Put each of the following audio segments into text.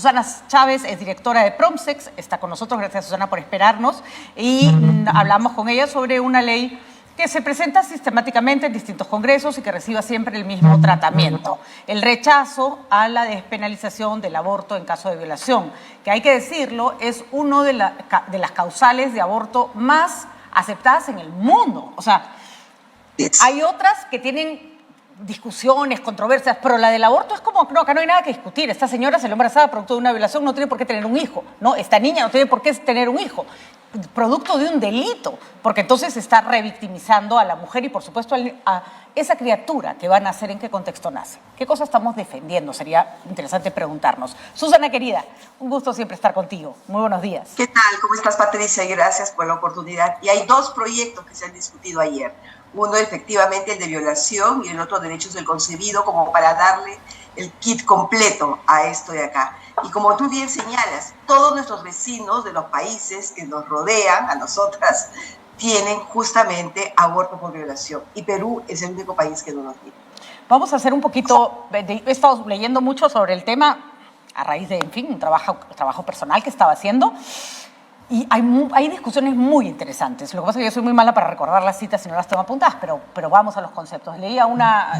Susana Chávez es directora de Promsex, está con nosotros, gracias Susana por esperarnos, y hablamos con ella sobre una ley que se presenta sistemáticamente en distintos congresos y que reciba siempre el mismo tratamiento. El rechazo a la despenalización del aborto en caso de violación, que hay que decirlo, es una de las causales de aborto más aceptadas en el mundo. O sea, hay otras que tienen discusiones, controversias, pero la del aborto es como, no, acá no hay nada que discutir. Esta señora salió embarazada producto de una violación, no tiene por qué tener un hijo, ¿no? Esta niña no tiene por qué tener un hijo, producto de un delito, porque entonces se está revictimizando a la mujer y, por supuesto, a esa criatura que va a nacer, ¿en qué contexto nace? ¿Qué cosa estamos defendiendo? Sería interesante preguntarnos. Susana, querida, un gusto siempre estar contigo. Muy buenos días. ¿Qué tal? ¿Cómo estás, Patricia? Y gracias por la oportunidad. Y hay dos proyectos que se han discutido ayer. Uno, efectivamente, el de violación y el otro, derechos del concebido, como para darle el kit completo a esto de acá. Y como tú bien señalas, todos nuestros vecinos de los países que nos rodean, a nosotras, tienen justamente aborto por violación. Y Perú es el único país que no lo tiene. Vamos a hacer un poquito, he estado leyendo mucho sobre el tema a raíz de, en fin, un trabajo personal que estaba haciendo. Y hay discusiones muy interesantes. Lo que pasa es que yo soy muy mala para recordar las citas y no las tengo apuntadas, pero vamos a los conceptos. Leí a una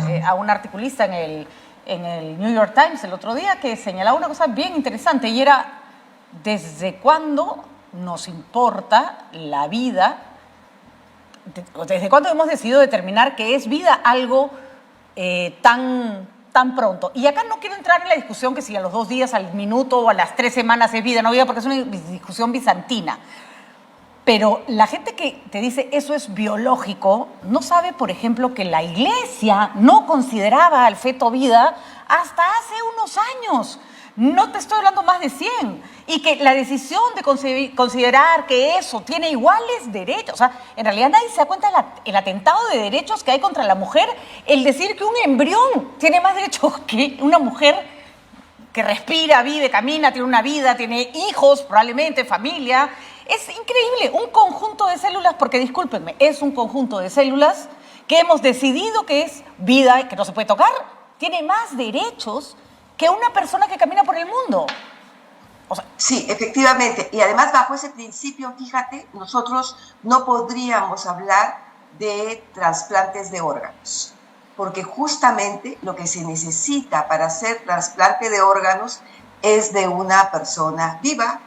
articulista en el New York Times el otro día que señalaba una cosa bien interesante y era ¿desde cuándo nos importa la vida? ¿Desde cuándo hemos decidido determinar que es vida algo tan pronto? Y acá no quiero entrar en la discusión que si a los 2 días, al minuto o a las 3 semanas es vida, no vida, porque es una discusión bizantina. Pero la gente que te dice eso es biológico no sabe, por ejemplo, que la Iglesia no consideraba al feto vida hasta hace unos años. No te estoy hablando más de 100. Y que la decisión de considerar que eso tiene iguales derechos, o sea, en realidad nadie se da cuenta del atentado de derechos que hay contra la mujer, el decir que un embrión tiene más derechos que una mujer que respira, vive, camina, tiene una vida, tiene hijos, probablemente, familia. Es increíble, un conjunto de células, porque discúlpenme, es un conjunto de células que hemos decidido que es vida y que no se puede tocar, tiene más derechos que una persona que camina por el mundo. O sea, sí, efectivamente. Y además, bajo ese principio, fíjate, nosotros no podríamos hablar de trasplantes de órganos, porque justamente lo que se necesita para hacer trasplante de órganos es de una persona viva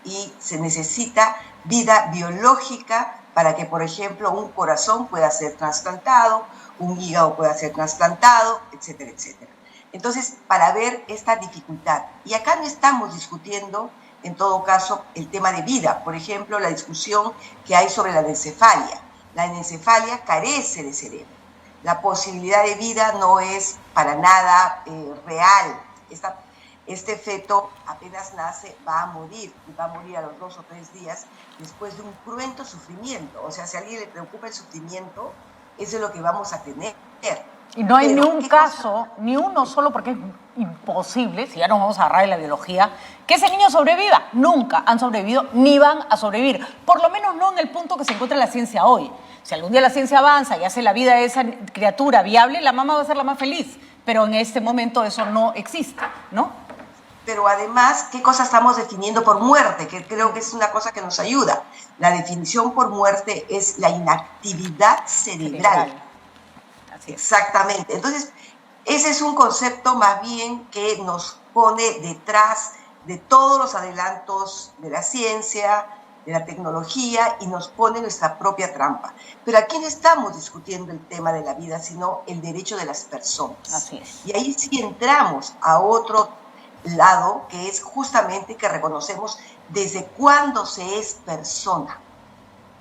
y se necesita vida biológica para que, por ejemplo, un corazón pueda ser trasplantado, un hígado pueda ser trasplantado, etcétera, etcétera. Entonces, para ver esta dificultad, y acá no estamos discutiendo, en todo caso, el tema de vida, por ejemplo, la discusión que hay sobre la anencefalia. La anencefalia carece de cerebro. La posibilidad de vida no es para nada real. Este feto apenas nace, va a morir, y va a morir a los 2 o 3 días después de un cruento sufrimiento. O sea, si a alguien le preocupa el sufrimiento, eso es lo que vamos a tener. Y no hay ni un caso, ni uno solo, porque es imposible, si ya nos vamos a agarrar en la biología, que ese niño sobreviva. Nunca han sobrevivido ni van a sobrevivir. Por lo menos no en el punto que se encuentra la ciencia hoy. Si algún día la ciencia avanza y hace la vida de esa criatura viable, la mamá va a ser la más feliz. Pero en este momento eso no existe, ¿no? Pero además, ¿qué cosa estamos definiendo por muerte? Que creo que es una cosa que nos ayuda. La definición por muerte es la inactividad cerebral. Exactamente. Entonces, ese es un concepto más bien que nos pone detrás de todos los adelantos de la ciencia, de la tecnología, y nos pone nuestra propia trampa. Pero aquí no estamos discutiendo el tema de la vida, sino el derecho de las personas. Así es. Y ahí sí entramos a otro lado, que es justamente que reconocemos desde cuándo se es persona.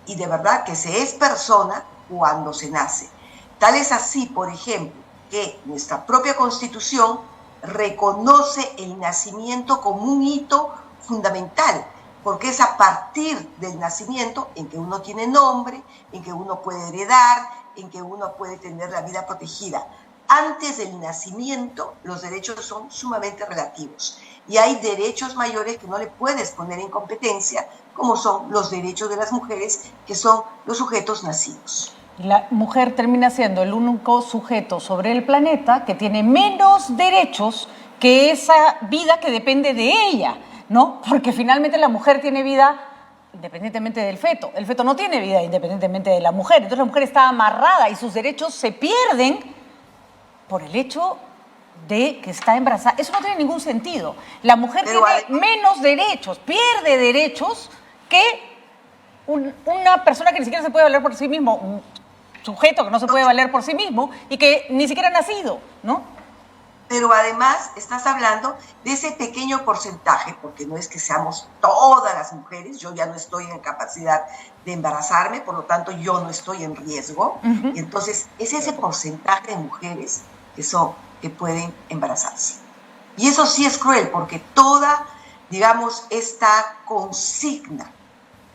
Y de verdad que se es persona cuando se nace. Tal es así, por ejemplo, que nuestra propia Constitución reconoce el nacimiento como un hito fundamental, porque es a partir del nacimiento en que uno tiene nombre, en que uno puede heredar, en que uno puede tener la vida protegida. Antes del nacimiento, los derechos son sumamente relativos y hay derechos mayores que no le puedes poner en competencia, como son los derechos de las mujeres, que son los sujetos nacidos. La mujer termina siendo el único sujeto sobre el planeta que tiene menos derechos que esa vida que depende de ella, ¿no? Porque finalmente la mujer tiene vida independientemente del feto. El feto no tiene vida independientemente de la mujer. Entonces la mujer está amarrada y sus derechos se pierden por el hecho de que está embarazada. Eso no tiene ningún sentido. La mujer tiene menos derechos, pierde derechos que una persona que ni siquiera se puede valer por sí mismo, un sujeto que no se puede valer por sí mismo y que ni siquiera ha nacido, ¿no? Pero además estás hablando de ese pequeño porcentaje, porque no es que seamos todas las mujeres, yo ya no estoy en capacidad de embarazarme, por lo tanto yo no estoy en riesgo, y entonces es ese porcentaje de mujeres que pueden embarazarse. Y eso sí es cruel, porque toda, digamos, esta consigna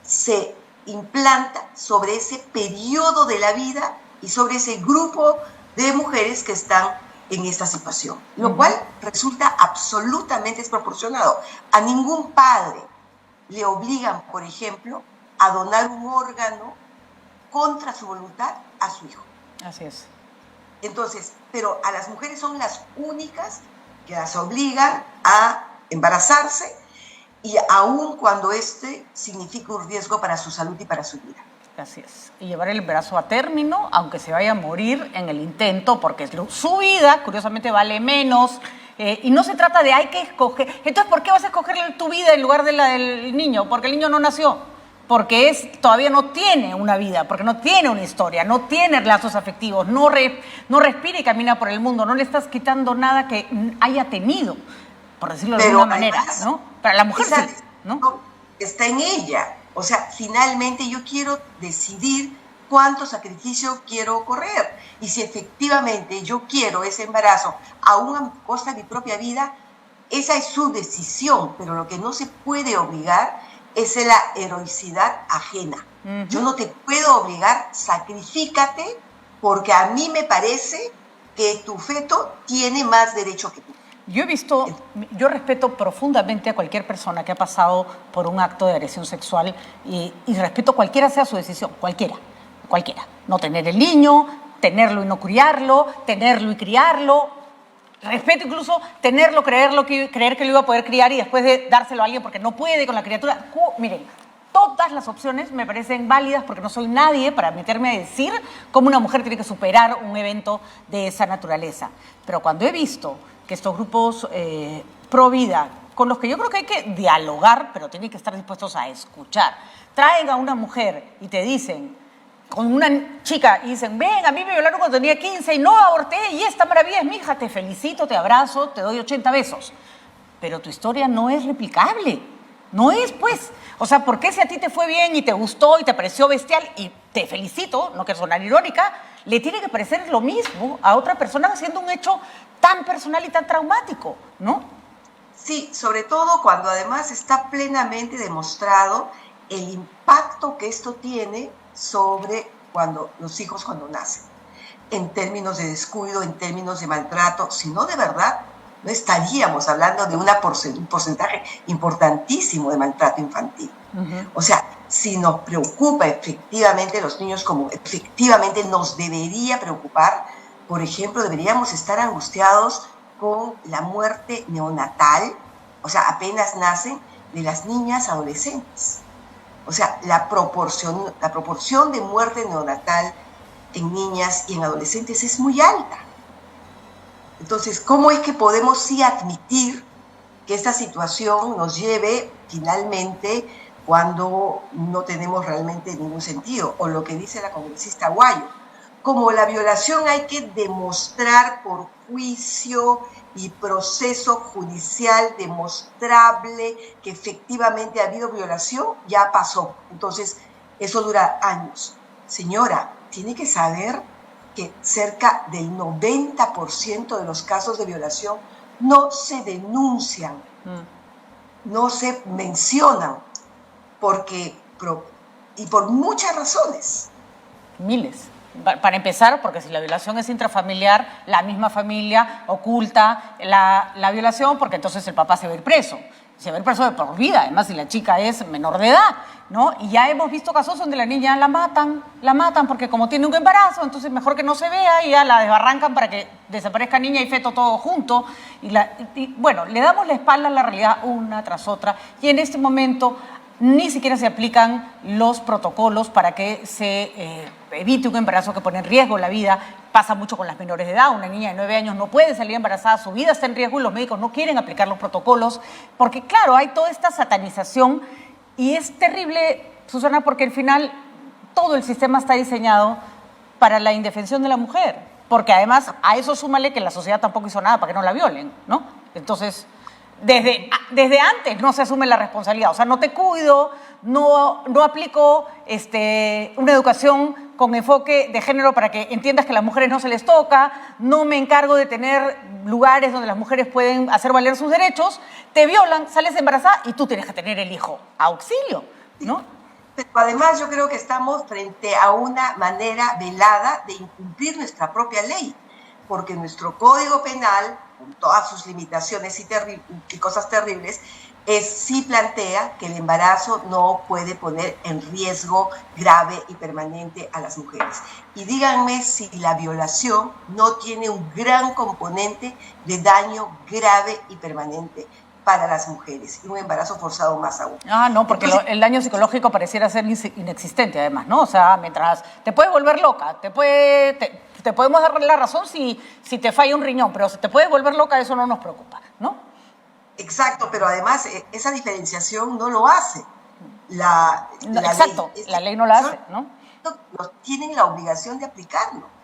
se implanta sobre ese periodo de la vida y sobre ese grupo de mujeres que están en esta situación, lo cual resulta absolutamente desproporcionado. A ningún padre le obligan, por ejemplo, a donar un órgano contra su voluntad a su hijo. Así es. Entonces, pero a las mujeres son las únicas que las obligan a embarazarse, y aun cuando este significa un riesgo para su salud y para su vida. Así es. Y llevar el embarazo a término, aunque se vaya a morir en el intento, porque su vida, curiosamente, vale menos. Y no se trata de hay que escoger. Entonces, ¿por qué vas a escoger tu vida en lugar de la del niño? Porque el niño no nació. Porque todavía no tiene una vida, porque no tiene una historia, no tiene lazos afectivos, no respira y camina por el mundo. No le estás quitando nada que haya tenido, por decirlo de alguna manera, ¿no? Para la mujer sí, ¿no? Está en ella. O sea, finalmente yo quiero decidir cuánto sacrificio quiero correr. Y si efectivamente yo quiero ese embarazo aún a costa de mi propia vida, esa es su decisión. Pero lo que no se puede obligar es la heroicidad ajena. Yo no te puedo obligar, sacrifícate, porque a mí me parece que tu feto tiene más derecho que tú. Yo respeto profundamente a cualquier persona que ha pasado por un acto de agresión sexual y respeto cualquiera sea su decisión, cualquiera. No tener el niño, tenerlo y no criarlo, tenerlo y criarlo. Respeto incluso tenerlo, creer que lo iba a poder criar y después de dárselo a alguien porque no puede con la criatura. Miren, todas las opciones me parecen válidas porque no soy nadie para meterme a decir cómo una mujer tiene que superar un evento de esa naturaleza. Pero cuando he visto que estos grupos pro vida, con los que yo creo que hay que dialogar, pero tienen que estar dispuestos a escuchar, traen a una mujer y te dicen, con una chica, y dicen, ven, a mí me violaron cuando tenía 15 y no aborté, y esta maravilla es mi hija, te felicito, te abrazo, te doy 80 besos. Pero tu historia no es replicable. No es, pues. O sea, ¿por qué si a ti te fue bien y te gustó y te pareció bestial y te felicito, no quiero sonar irónica, le tiene que parecer lo mismo a otra persona haciendo un hecho tan personal y tan traumático, ¿no? Sí, sobre todo cuando además está plenamente demostrado el impacto que esto tiene sobre los hijos cuando nacen, en términos de descuido, en términos de maltrato, si no de verdad no estaríamos hablando de un porcentaje importantísimo de maltrato infantil. O sea, si nos preocupa efectivamente los niños como efectivamente nos debería preocupar, por ejemplo, deberíamos estar angustiados con la muerte neonatal, o sea, apenas nacen, de las niñas adolescentes. O sea, la proporción de muerte neonatal en niñas y en adolescentes es muy alta. Entonces, ¿cómo es que podemos sí admitir que esta situación nos lleve finalmente cuando no tenemos realmente ningún sentido? O lo que dice la congresista Guayo, como la violación hay que demostrar por juicio y proceso judicial demostrable que efectivamente ha habido violación, ya pasó. Entonces, eso dura años. Señora, tiene que saber que cerca del 90% de los casos de violación no se denuncian, no se mencionan, y por muchas razones. Miles. Para empezar, porque si la violación es intrafamiliar, la misma familia oculta la violación porque entonces el papá se va a ir preso. se va a ir preso de por vida, además si la chica es menor de edad, ¿no? Y ya hemos visto casos donde la niña la matan porque como tiene un embarazo, entonces mejor que no se vea y ya la desbarrancan para que desaparezca niña y feto todo junto. Y bueno, le damos la espalda a la realidad una tras otra y en este momento ni siquiera se aplican los protocolos para que se evite un embarazo que pone en riesgo la vida. Pasa mucho con las menores de edad. Una niña de 9 años no puede salir embarazada, su vida está en riesgo y los médicos no quieren aplicar los protocolos porque, claro, hay toda esta satanización y es terrible, Susana, porque al final todo el sistema está diseñado para la indefensión de la mujer. Porque además a eso súmale que la sociedad tampoco hizo nada para que no la violen, ¿no? Entonces, desde antes no se asume la responsabilidad. O sea, no te cuido, no aplico una educación con enfoque de género para que entiendas que a las mujeres no se les toca, no me encargo de tener lugares donde las mujeres pueden hacer valer sus derechos, te violan, sales embarazada y tú tienes que tener el hijo. Auxilio, ¿no? Pero además yo creo que estamos frente a una manera velada de incumplir nuestra propia ley, porque nuestro Código Penal, con todas sus limitaciones y cosas terribles, sí plantea que el embarazo no puede poner en riesgo grave y permanente a las mujeres. Y díganme si la violación no tiene un gran componente de daño grave y permanente para las mujeres, y un embarazo forzado más aún. No, porque entonces, el daño psicológico pareciera ser inexistente además, ¿no? O sea, mientras te puede volver loca, te podemos dar la razón si te falla un riñón, pero si te puede volver loca, eso no nos preocupa, ¿no? Exacto, pero además esa diferenciación no lo hace la exacto, ley. La ley no la hace, ¿no? Tienen la obligación de aplicarlo.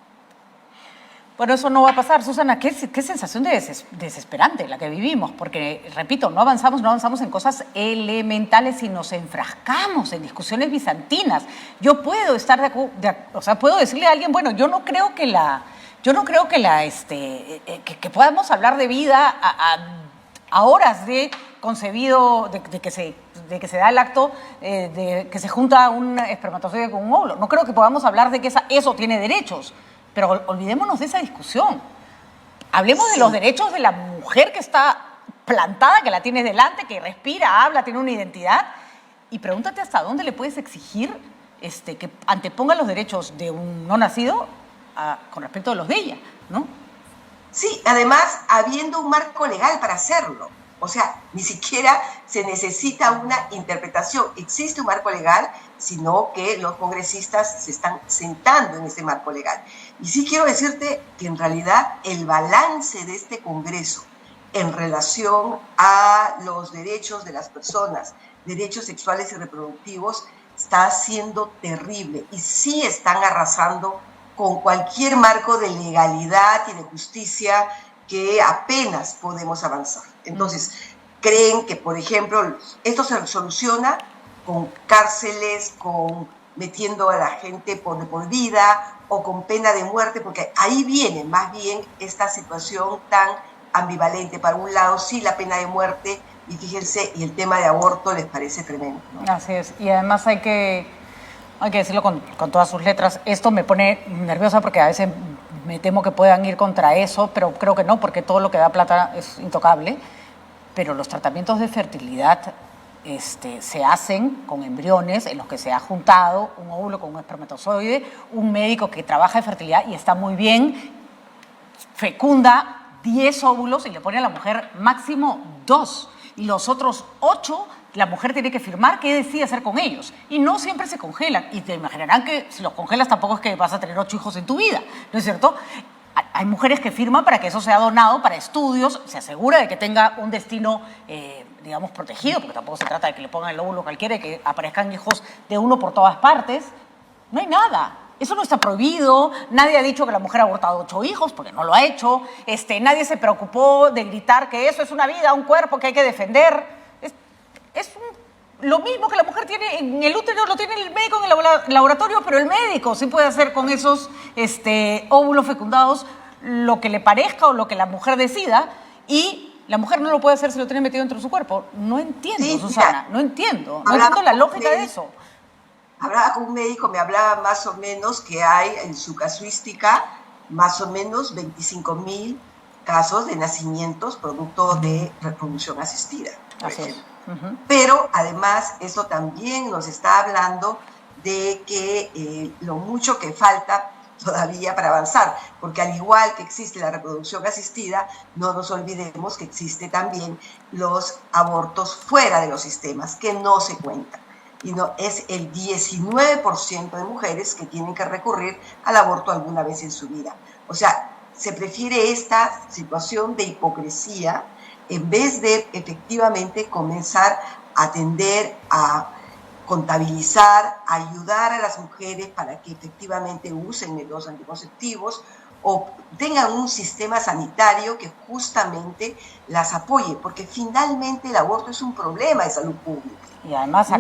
Bueno, eso no va a pasar, Susana. Qué sensación desesperante la que vivimos, porque, repito, no avanzamos en cosas elementales y nos enfrascamos en discusiones bizantinas. Yo puedo estar puedo decirle a alguien, bueno, yo no creo que podamos hablar de vida a horas de concebido, de que se da el acto, de que se junta un espermatozoide con un óvulo. No creo que podamos hablar de que eso tiene derechos. Pero olvidémonos de esa discusión. Hablemos de los derechos de la mujer que está plantada, que la tienes delante, que respira, habla, tiene una identidad. Y pregúntate hasta dónde le puedes exigir que anteponga los derechos de un no nacido con respecto a los de ella, ¿no? Sí, además, habiendo un marco legal para hacerlo. O sea, ni siquiera se necesita una interpretación. Existe un marco legal, sino que los congresistas se están sentando en ese marco legal. Y sí quiero decirte que en realidad el balance de este Congreso en relación a los derechos de las personas, derechos sexuales y reproductivos, está siendo terrible. Y sí están arrasando con cualquier marco de legalidad y de justicia que apenas podemos avanzar. Entonces, creen que, por ejemplo, esto se soluciona con cárceles, con metiendo a la gente por vida o con pena de muerte, porque ahí viene más bien esta situación tan ambivalente. Para un lado, sí, la pena de muerte, y fíjense, y el tema de aborto les parece tremendo, ¿no? Así es, y además hay que decirlo con todas sus letras. Esto me pone nerviosa porque a veces me temo que puedan ir contra eso, pero creo que no, porque todo lo que da plata es intocable. Pero los tratamientos de fertilidad se hacen con embriones en los que se ha juntado un óvulo con un espermatozoide, un médico que trabaja de fertilidad y está muy bien, fecunda 10 óvulos y le pone a la mujer máximo 2. Y los otros 8, la mujer tiene que firmar qué decide hacer con ellos. Y no siempre se congelan. Y te imaginarán que si los congelas tampoco es que vas a tener 8 hijos en tu vida, ¿no es cierto? Hay mujeres que firman para que eso sea donado para estudios, se asegura de que tenga un destino, digamos, protegido, porque tampoco se trata de que le pongan el óvulo cualquiera y que aparezcan hijos de uno por todas partes. No hay nada. Eso no está prohibido. Nadie ha dicho que la mujer ha abortado 8 hijos, porque no lo ha hecho. Nadie se preocupó de gritar que eso es una vida, un cuerpo que hay que defender. Lo mismo que la mujer tiene en el útero, lo tiene el médico en el laboratorio, pero el médico sí puede hacer con esos óvulos fecundados lo que le parezca o lo que la mujer decida, y la mujer no lo puede hacer si lo tiene metido dentro de su cuerpo. No entiendo, sí, Susana, mira, no entiendo la lógica de eso. Hablaba con un médico, me hablaba más o menos que hay en su casuística más o menos 25,000 casos de nacimientos producto de reproducción asistida. por Así es. ejemplo. Pero además eso también nos está hablando de que lo mucho que falta todavía para avanzar, porque al igual que existe la reproducción asistida, no nos olvidemos que existe también los abortos fuera de los sistemas, que no se cuentan. Y no, es el 19% de mujeres que tienen que recurrir al aborto alguna vez en su vida. O sea, se prefiere esta situación de hipocresía en vez de efectivamente comenzar a atender a contabilizar, ayudar a las mujeres para que efectivamente usen métodos anticonceptivos o tengan un sistema sanitario que justamente las apoye, porque finalmente el aborto es un problema de salud pública. Y además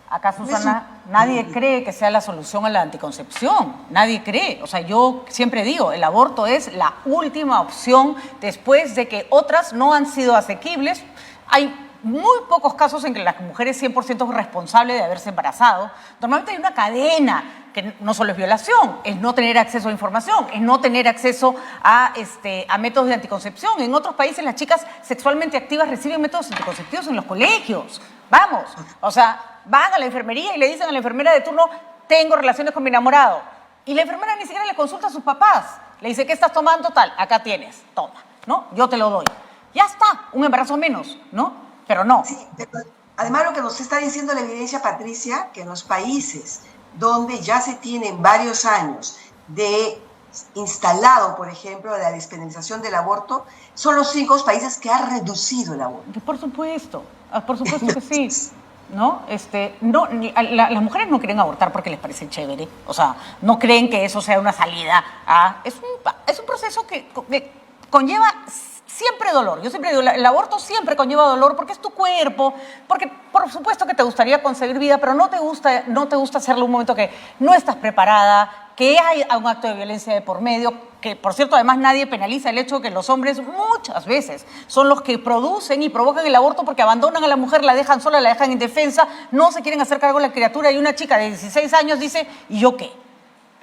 acá Susana, nadie cree que sea la solución a la anticoncepción, nadie cree. O sea, yo siempre digo, el aborto es la última opción después de que otras no han sido asequibles. Hay muy pocos casos en que la mujer es 100% responsable de haberse embarazado. Normalmente hay una cadena que no solo es violación, es no tener acceso a información, es no tener acceso a métodos de anticoncepción. En otros países las chicas sexualmente activas reciben métodos anticonceptivos en los colegios. Vamos, o sea, van a la enfermería y le dicen a la enfermera de turno, tengo relaciones con mi enamorado. Y la enfermera ni siquiera le consulta a sus papás. Le dice, ¿qué estás tomando? Tal, acá tienes, toma, ¿no? Yo te lo doy. Ya está, un embarazo menos, ¿no? Pero no. Sí, pero además lo que nos está diciendo la evidencia, Patricia, que en los países donde ya se tienen varios años de instalado, por ejemplo, la despenalización del aborto, son los 5 países que han reducido el aborto. Por supuesto que sí. ¿No? Las mujeres no quieren abortar porque les parece chévere. O sea, no creen que eso sea una salida a... Es un proceso que conlleva siempre dolor. Yo siempre digo, el aborto siempre conlleva dolor porque es tu cuerpo, porque por supuesto que te gustaría concebir vida, pero no te gusta hacerlo en un momento que no estás preparada, que hay un acto de violencia de por medio, que por cierto además nadie penaliza el hecho de que los hombres muchas veces son los que producen y provocan el aborto porque abandonan a la mujer, la dejan sola, la dejan indefensa, no se quieren hacer cargo de la criatura y una chica de 16 años dice, ¿y yo qué?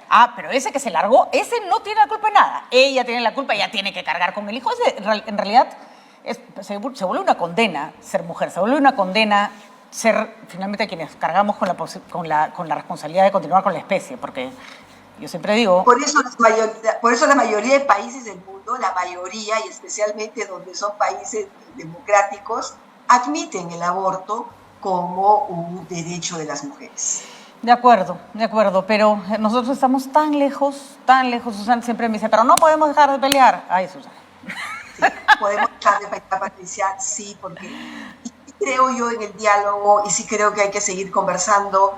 Ah, pero ese que se largó, ese no tiene la culpa de nada. Ella tiene la culpa, ella tiene que cargar con el hijo. En realidad se vuelve una condena ser mujer, se vuelve una condena ser finalmente quienes cargamos con la responsabilidad de continuar con la especie, porque yo siempre digo... Por eso la mayoría de países del mundo, la mayoría, y especialmente donde son países democráticos, admiten el aborto como un derecho de las mujeres. De acuerdo, pero nosotros estamos tan lejos, Susana siempre me dice, pero no podemos dejar de pelear. Ay, Susana. Sí, podemos dejar de pelear, Patricia, sí, porque creo yo en el diálogo y sí creo que hay que seguir conversando,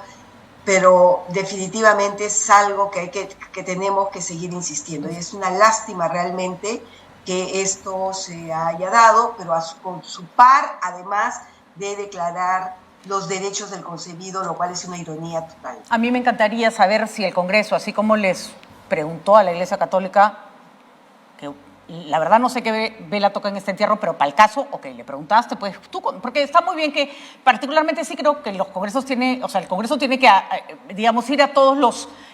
pero definitivamente es algo que tenemos que seguir insistiendo. Y es una lástima realmente que esto se haya dado, pero con su par, además de declarar los derechos del concebido, lo cual es una ironía total. A mí me encantaría saber si el Congreso, así como les preguntó a la Iglesia Católica, que la verdad no sé qué vela toca en este entierro, pero para el caso, ok, le preguntaste, pues tú, porque está muy bien que, particularmente sí creo que el Congreso tiene que, digamos, ir a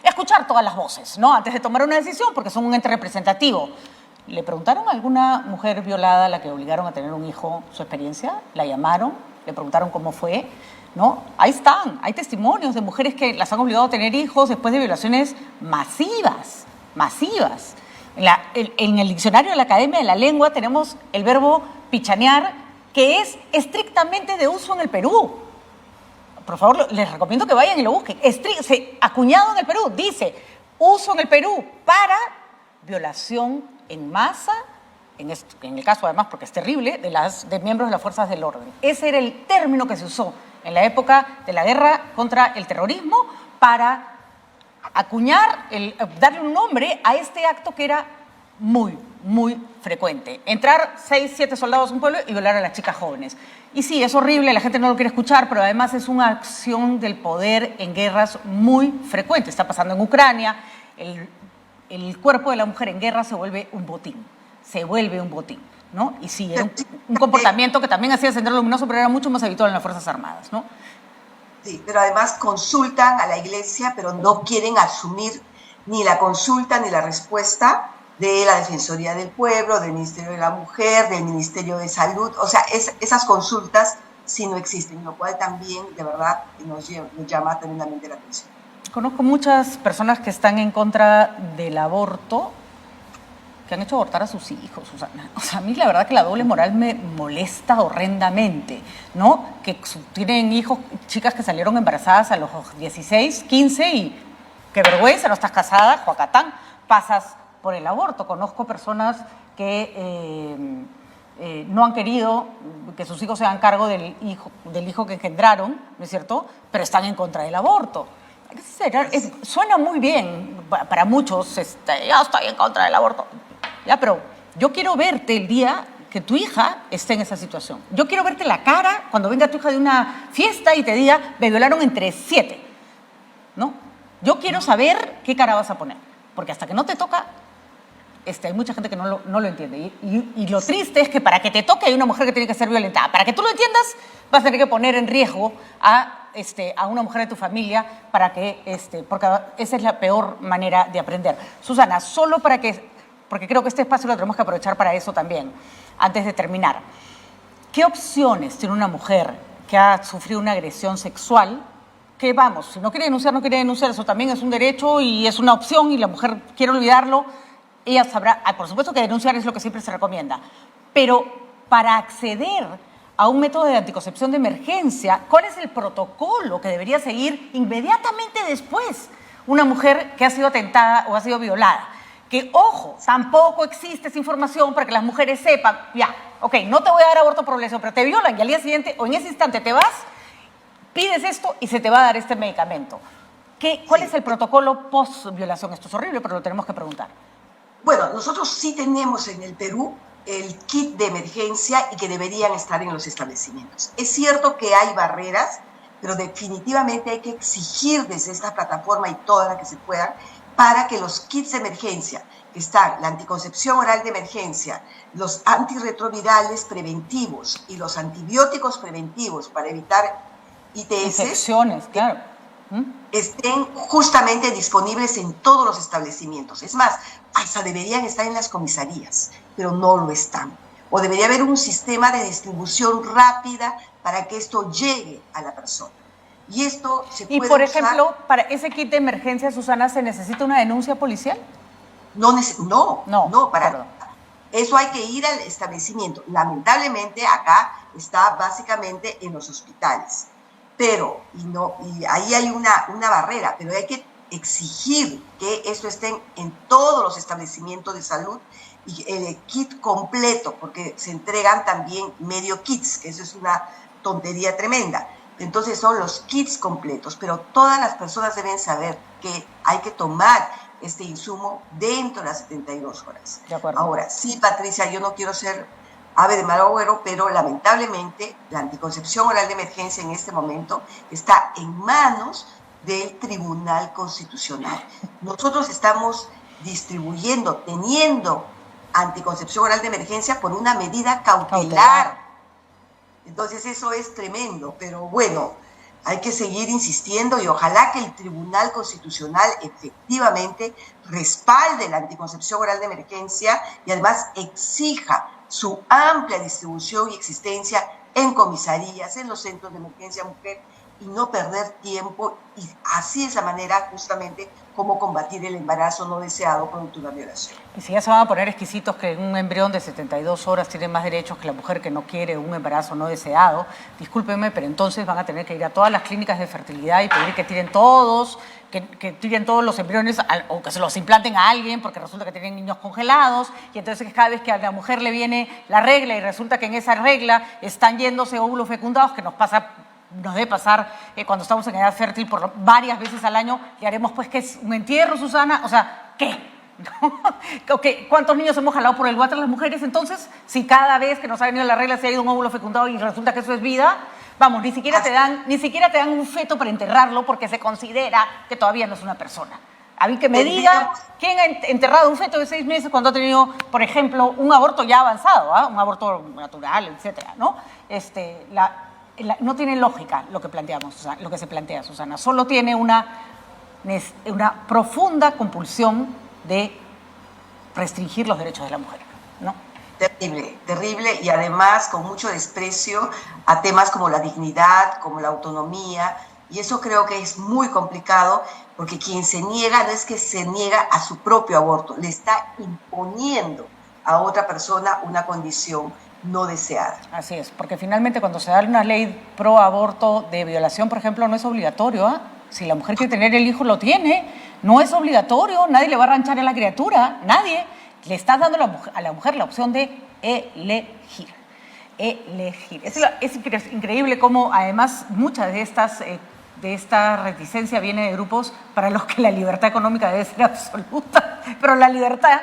escuchar todas las voces, ¿no? Antes de tomar una decisión, porque son un ente representativo. ¿Le preguntaron a alguna mujer violada a la que obligaron a tener un hijo su experiencia? ¿La llamaron? ¿Le preguntaron cómo fue? ¿No? Ahí están, hay testimonios de mujeres que las han obligado a tener hijos después de violaciones masivas. En el diccionario de la Academia de la Lengua tenemos el verbo pichanear, que es estrictamente de uso en el Perú. Por favor, les recomiendo que vayan y lo busquen. Acuñado en el Perú, dice, uso en el Perú para violación en masa, en el caso además, porque es terrible, de miembros de las fuerzas del orden. Ese era el término que se usó en la época de la guerra contra el terrorismo para acuñar, darle un nombre a este acto que era muy, muy frecuente. Entrar 6, 7 soldados a un pueblo y violar a las chicas jóvenes. Y sí, es horrible, la gente no lo quiere escuchar, pero además es una acción del poder en guerras muy frecuente. Está pasando en Ucrania, el cuerpo de la mujer en guerra se vuelve un botín, ¿no? Y sí, era un comportamiento que también hacía Sendero Luminoso, pero era mucho más habitual en las Fuerzas Armadas, ¿no? Sí, pero además consultan a la iglesia, pero no quieren asumir ni la consulta ni la respuesta de la Defensoría del Pueblo, del Ministerio de la Mujer, del Ministerio de Salud. O sea, esas consultas sí no existen, lo cual también de verdad nos llama tremendamente la atención. Conozco muchas personas que están en contra del aborto, que han hecho abortar a sus hijos, Susana. O sea, a mí la verdad que la doble moral me molesta horrendamente, ¿no? Que tienen hijos, chicas que salieron embarazadas a los 16, 15 y qué vergüenza, no estás casada, Juacatán, pasas por el aborto. Conozco personas que no han querido que sus hijos se hagan cargo del hijo que engendraron, ¿no es cierto? Pero están en contra del aborto. Suena muy bien para muchos, ya estoy en contra del aborto. Ya, pero yo quiero verte el día que tu hija esté en esa situación. Yo quiero verte la cara cuando venga tu hija de una fiesta y te diga, me violaron entre 7, ¿no? Yo quiero saber qué cara vas a poner, porque hasta que no te toca, hay mucha gente que no lo entiende. Y lo triste es que para que te toque hay una mujer que tiene que ser violentada. Para que tú lo entiendas, vas a tener que poner en riesgo a una mujer de tu familia porque esa es la peor manera de aprender. Susana, solo porque creo que este espacio lo tenemos que aprovechar para eso también, antes de terminar. ¿Qué opciones tiene una mujer que ha sufrido una agresión sexual? Que vamos, si no quiere denunciar, eso también es un derecho y es una opción y la mujer quiere olvidarlo, ella sabrá, por supuesto que denunciar es lo que siempre se recomienda, pero para acceder a un método de anticoncepción de emergencia, ¿cuál es el protocolo que debería seguir inmediatamente después una mujer que ha sido atentada o ha sido violada? Que, ojo, tampoco existe esa información para que las mujeres sepan, ya, ok, no te voy a dar aborto por lesión, pero te violan y al día siguiente o en ese instante te vas, pides esto y se te va a dar este medicamento. ¿Cuál es el protocolo post-violación? Esto es horrible, pero lo tenemos que preguntar. Bueno, nosotros sí tenemos en el Perú el kit de emergencia y que deberían estar en los establecimientos. Es cierto que hay barreras, pero definitivamente hay que exigir desde esta plataforma y todas las que se puedan para que los kits de emergencia, que están la anticoncepción oral de emergencia, los antirretrovirales preventivos y los antibióticos preventivos para evitar ITS, infecciones, claro, estén justamente disponibles en todos los establecimientos. Es más, hasta deberían estar en las comisarías, pero no lo están. O debería haber un sistema de distribución rápida para que esto llegue a la persona. Y esto se puede por ejemplo, para ese kit de emergencia, Susana, ¿se necesita una denuncia policial? No, para nada. Eso hay que ir al establecimiento. Lamentablemente acá está básicamente en los hospitales. Pero, y ahí hay una barrera, pero hay que exigir que esto esté en todos los establecimientos de salud y el kit completo, porque se entregan también medio kits, que eso es una tontería tremenda. Entonces son los kits completos, pero todas las personas deben saber que hay que tomar este insumo dentro de las 72 horas. De acuerdo. Ahora, sí, Patricia, yo no quiero ser ave de mal agüero, pero lamentablemente la anticoncepción oral de emergencia en este momento está en manos del Tribunal Constitucional. Nosotros estamos teniendo anticoncepción oral de emergencia por una medida cautelar. Entonces eso es tremendo, pero bueno, hay que seguir insistiendo y ojalá que el Tribunal Constitucional efectivamente respalde la anticoncepción oral de emergencia y además exija su amplia distribución y existencia en comisarías, en los centros de emergencia mujer, y no perder tiempo, y así es la manera justamente como combatir el embarazo no deseado producto de una violación. Y si ya se van a poner exquisitos que un embrión de 72 horas tiene más derechos que la mujer que no quiere un embarazo no deseado, discúlpenme, pero entonces van a tener que ir a todas las clínicas de fertilidad y pedir que tiren todos, que tiren todos los embriones o que se los implanten a alguien porque resulta que tienen niños congelados y entonces cada vez que a la mujer le viene la regla y resulta que en esa regla están yéndose óvulos fecundados, que nos debe pasar cuando estamos en edad fértil por varias veces al año, le haremos pues que es un entierro, Susana, o sea, ¿qué? ¿Cuántos niños hemos jalado por el water las mujeres? Entonces, si cada vez que nos ha venido la regla se ha ido un óvulo fecundado y resulta que eso es vida, vamos, ni siquiera te dan un feto para enterrarlo porque se considera que todavía no es una persona. A mí que me diga quién ha enterrado un feto de 6 meses cuando ha tenido, por ejemplo, un aborto ya avanzado, un aborto natural, etcétera, ¿no? No tiene lógica lo que planteamos, lo que se plantea, Susana. Solo tiene una profunda compulsión de restringir los derechos de la mujer, ¿no? Terrible, terrible, y además con mucho desprecio a temas como la dignidad, como la autonomía, y eso creo que es muy complicado, porque quien se niega no es que se niega a su propio aborto, le está imponiendo a otra persona una condición no deseada. Así es, porque finalmente cuando se da una ley pro aborto de violación, por ejemplo, no es obligatorio, ¿eh? Si la mujer quiere tener el hijo, lo tiene, no es obligatorio, nadie le va a arranchar a la criatura, nadie. Le estás dando a la mujer la opción de elegir. Elegir. Es increíble cómo además muchas de esta reticencia viene de grupos para los que la libertad económica debe ser absoluta, pero la libertad,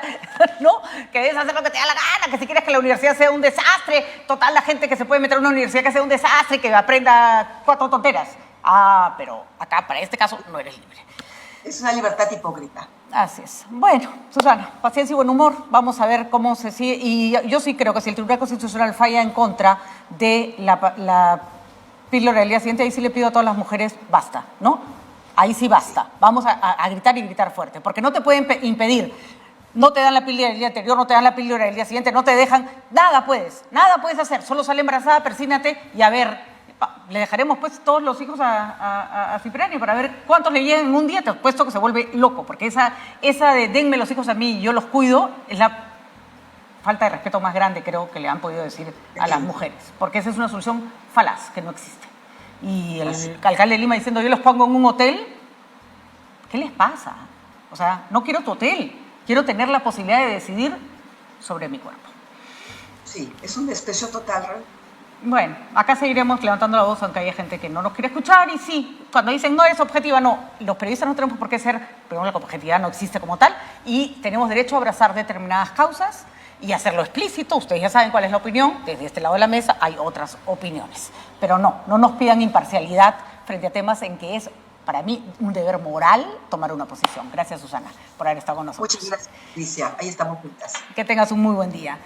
¿no? Que debes hacer lo que te da la gana, que si quieres que la universidad sea un desastre, total, la gente que se puede meter en una universidad que sea un desastre, que aprenda 4 tonteras. Ah, pero acá, para este caso, no eres libre. Es una libertad hipócrita. Así es. Bueno, Susana, paciencia y buen humor. Vamos a ver cómo se sigue. Y yo sí creo que si el Tribunal Constitucional falla en contra de la píldora del día siguiente, ahí sí le pido a todas las mujeres, basta, ¿no? Ahí sí basta. Vamos a gritar y gritar fuerte, porque no te pueden impedir. No te dan la píldora del día anterior, no te dan la píldora del día siguiente, no te dejan. Nada puedes hacer. Solo sale embarazada, persínate y a ver. Le dejaremos pues todos los hijos a Cipriani para ver cuántos le llegan en un día. Te he puesto que se vuelve loco, porque esa de denme los hijos a mí y yo los cuido es la falta de respeto más grande, creo, que le han podido decir a las mujeres, porque esa es una solución falaz que no existe. Y el alcalde de Lima diciendo yo los pongo en un hotel, ¿qué les pasa? O sea, no quiero tu hotel, quiero tener la posibilidad de decidir sobre mi cuerpo. Sí, es un desprecio total, ¿no? Bueno, acá seguiremos levantando la voz aunque haya gente que no nos quiere escuchar y sí, cuando dicen no es objetiva, no. Los periodistas no tenemos por qué ser, pero la objetividad no existe como tal y tenemos derecho a abrazar determinadas causas y hacerlo explícito. Ustedes ya saben cuál es la opinión, desde este lado de la mesa hay otras opiniones. Pero no nos pidan imparcialidad frente a temas en que es, para mí, un deber moral tomar una posición. Gracias, Susana, por haber estado con nosotros. Muchas gracias, Alicia. Ahí estamos juntas. Que tengas un muy buen día.